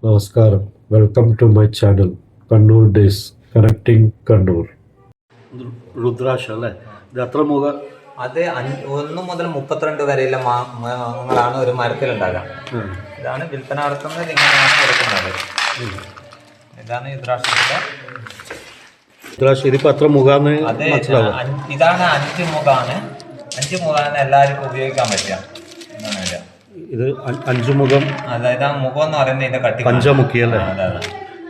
നമസ്കാരം. Welcome to my channel Kannur days connecting Kannur. Rudraksha അല്ലേ? ഇത് എത്ര മുഖ? അത് 1 മുതൽ 32 വരെയുള്ള മാങ്ങകളാണ് ഒരു മരത്തിലുണ്ടാകുക. ഇതാണ് വിൽപ്പന നടത്തുന്നത്, ഇങ്ങനെയാണ് എടുക്കുന്നത്. ഇതാണ് രുദ്രാക്ഷത്തിന്റെ. ഇതിപ്പോ എത്ര മുഖാന്ന്? ഇതാണ് 5 മുഖാണ്. 5 മുഖാണ് എല്ലാവർക്കും ഉപയോഗിക്കാൻ പറ്റുക. ഇത് 5 മുഖം. അതായത് ആ മുഖം എന്ന് പറയുന്നത് ഇതിന്റെ കട്ടി പഞ്ചമുഖി അല്ലേ?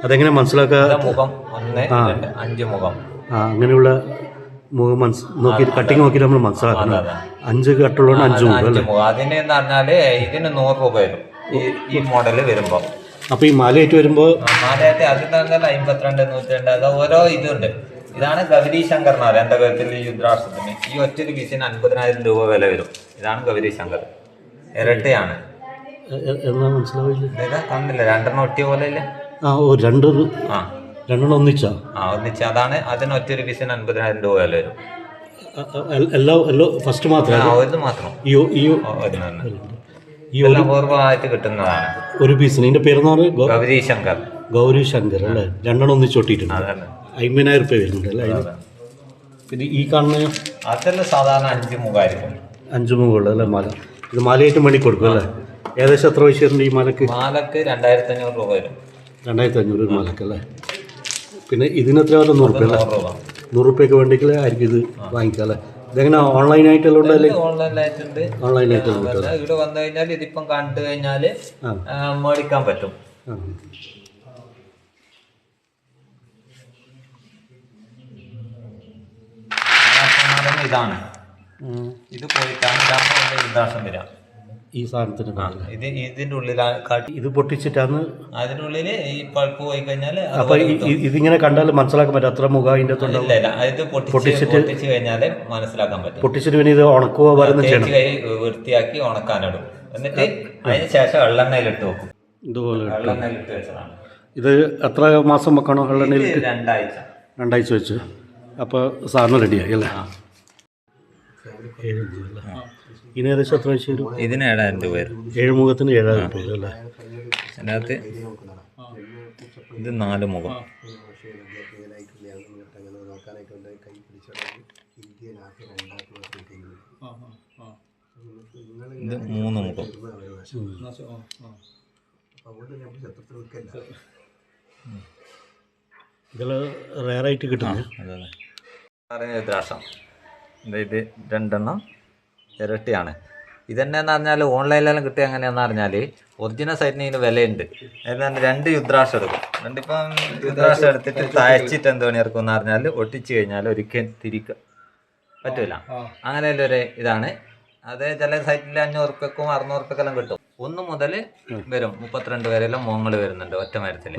അതെങ്ങനെ മനസ്സിലാക്കുക? മുഖം 1, 2, 5 മുഖം. അങ്ങനെയുള്ള മുഖം നോക്കി കട്ടിങ് നോക്കി നമ്മൾ മനസ്സിലാക്കണം. 5 കട്ടുള്ളതുകൊണ്ട് 5 മുഖം അല്ലേ? അതിന് എന്ന് പറഞ്ഞാല് ഇതിന് 100 രൂപ വരും ഈ മോഡല് വരുമ്പോ. അപ്പൊ ഈ മാലയായിട്ട് വരുമ്പോ മാലയായിട്ട് അതിന് 52, 102 അത് ഓരോ ഇതുണ്ട്. ഇതാണ് ഗൗരി ശങ്കർ എന്ന് പറയുന്നത്. എന്റെ പേരിൽ ഈ രുദ്രാക്ഷത്തിന് ഈ ഒറ്റൊരു പീസിന് 50,000 രൂപ വില വരും. ഇതാണ് ഗൗരി ശങ്കർ. ഇരട്ടയാണ്. എന്നാ മനസ്സിലാവില്ല. കണ്ടില്ല, 2 ഒട്ടിയ പോലെ ഇല്ല. രണ്ടെണ്ണം ഒന്നിച്ചാ? ഒന്നിച്ച. അതാണ് അതിന് ഒറ്റൊരു പീസിന് 50,000 രൂപ വില വരും. എല്ലാം ഫസ്റ്റ് മാത്രം? ഇത് മാത്രം പൂർവ്വമായിട്ട് കിട്ടുന്നതാണ് ഒരു പീസിന്. ഇതിന്റെ പേരെന്ന് പറഞ്ഞാൽ ഗൗരി ശങ്കർ. ഗൗരി ശങ്കർ അല്ലേ? 2 ഒന്നിച്ച് ഒട്ടിയിട്ടുണ്ട്. 50,000 രൂപ വരുന്നുണ്ട് അല്ലേ? പിന്നെ ഈ കാണുന്ന അതെല്ലാം സാധാരണ 5 മുഖമായിരിക്കും. 5 മുഖമുള്ള അല്ലേ മാല? ഇത് മാലയായിട്ട് വേണ്ടി കൊടുക്കും അല്ലേ? ഏകദേശം എത്ര പൈസ വരുന്നുണ്ട് ഈ മാലക്ക്? 2,500 രൂപ വരും. 2,500 മാലക്ക് അല്ലേ? പിന്നെ ഇതിന് എത്ര വരും? 100 രൂപ അല്ലേ? 100 രൂപയ്ക്ക് വേണ്ടിയിട്ട് ആയിരിക്കും ഇത് വാങ്ങിക്കുക അല്ലേ? ഇതെങ്ങനെ ഓൺലൈനായിട്ടെല്ലാം ഉണ്ടല്ലേ? ഓൺലൈനായിട്ടുണ്ട്. ഇവിടെ വന്നു കഴിഞ്ഞാൽ ഇതിപ്പം കണ്ടു കഴിഞ്ഞാല് മേടിക്കാൻ പറ്റും. ഇതാണ് ഇത് പോയിട്ടാണ് രുദ്രാക്ഷം വരിക. ഈ സാധനത്തിന് ഇതിന്റെ ഉള്ളിലാണ് ഇത് പൊട്ടിച്ചിട്ടാണ്. അതിനുള്ളില് ഈ പഴുപ്പ് പോയി കഴിഞ്ഞാല് അപ്പൊ ഇതിങ്ങനെ കണ്ടാൽ മനസ്സിലാക്കാൻ പറ്റും അത്ര മുഖം അതിന്റെ ഇത് പൊട്ടിച്ചിട്ട് കഴിഞ്ഞാല് മനസ്സിലാക്കാൻ പറ്റും. പൊട്ടിച്ചിട്ട് പിന്നെ ഇത് ഉണക്കുക വരുന്ന വൃത്തിയാക്കി ഉണക്കാനിടും. എന്നിട്ട് അതിന് ശേഷം എള്ളെണ്ണയിലിട്ട് വെക്കും. ഇതുപോലെ എള്ളെണ്ണയിലിട്ട് വെച്ചതാണ്. ഇത് എത്ര മാസം വെക്കണോ എള്ളെണ്ണയിലിട്ട്? 2 ആഴ്ച വെച്ച്. അപ്പോൾ സാറിന് റെഡിയായി അല്ലേ? ഇതിന് ഏകദേശം എത്ര വെച്ച് വരും? ഇതിന് 7,000 രൂപ വരും. 7 മുഖത്തിന് 7,000 രൂപ അല്ലേ? അതിനകത്ത് ഇത് 4 മുഖം. ഇത് 3 മുഖം. ഇതെല്ലാം റെയറായിട്ട് കിട്ടുന്നു. രുദ്രാക്ഷം ഇത് 2 ഇരട്ടിയാണ്. ഇതെന്നാന്ന് പറഞ്ഞാൽ ഓൺലൈനിലെല്ലാം കിട്ടുക എങ്ങനെയാണെന്ന് പറഞ്ഞാൽ ഒറിജിനൽ സൈറ്റിന് ഇതിന് വിലയുണ്ട്. ഏതാണ്ട് 2 രുദ്രാക്ഷം എടുക്കും. രണ്ടിപ്പം രുദ്രാക്ഷം എടുത്തിട്ട് തയ്ച്ചിട്ട് എന്ത് പണി ഇറക്കും എന്ന് പറഞ്ഞാൽ ഒട്ടിച്ച് കഴിഞ്ഞാൽ ഒരിക്കലും തിരിക്കുക പറ്റൂല. അങ്ങനെയുള്ള ഒരു ഇതാണ്. അത് ചില സൈറ്റിൽ 500 രൂപയ്ക്കും 600 രൂപയ്ക്കെല്ലാം കിട്ടും. 1 മുതൽ വരും 32 വരെയെല്ലാം മോങ്ങൾ വരുന്നുണ്ട് ഒറ്റ മരത്തിൽ.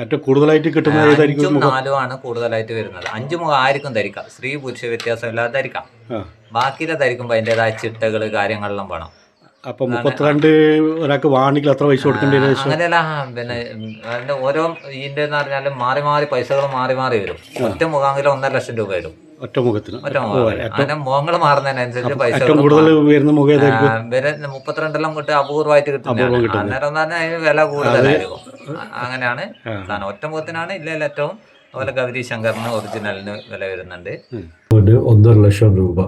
ഏറ്റവും കൂടുതലായിട്ട് കിട്ടുന്നത് 5ഉം 4ഉം ആണ് കൂടുതലായിട്ട് വരുന്നത്. 5 മുഖം ആർക്കും ധരിക്കാം, സ്ത്രീ പുരുഷ വ്യത്യാസം ഇല്ലാതെ ധരിക്കാം. ബാക്കിയിലെ ധരിക്കുമ്പോൾ അതിൻ്റെതായ ചിട്ടകള് കാര്യങ്ങളെല്ലാം വേണം. അപ്പൊ 32 ഒരാൾക്ക് വാങ്ങിക്കൽ എത്ര പൈസ കൊടുക്കേണ്ടി? അങ്ങനെയല്ല, പിന്നെ അതിന്റെ ഓരോ ഇതിന്റെ എന്ന് പറഞ്ഞാൽ മാറി മാറി പൈസകൾ മാറി മാറി വരും. ഒറ്റ മുഖാങ്കിലും 1.5 ലക്ഷം രൂപ വരും. ഒറ്റ മുഖത്തിന് അങ്ങനെ മുഖങ്ങൾ മാറുന്നതിനനുസരിച്ച് പൈസ വരുന്ന മുഖം 32 കിട്ടുക അപൂർവമായിട്ട് കിട്ടും. അന്നേരം എന്ന് പറഞ്ഞാൽ അതിന് വില കൂടുതലായിരിക്കും. അങ്ങനെയാണ് സാധനം. ഒറ്റ മുഖത്തിനാണ് ഇല്ല ഏറ്റവും. അതുപോലെ ഗൗരി ശങ്കറിന് ഒറിജിനലിന് വില വരുന്നുണ്ട്. 1.5 ലക്ഷം രൂപ.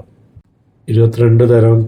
22 തരം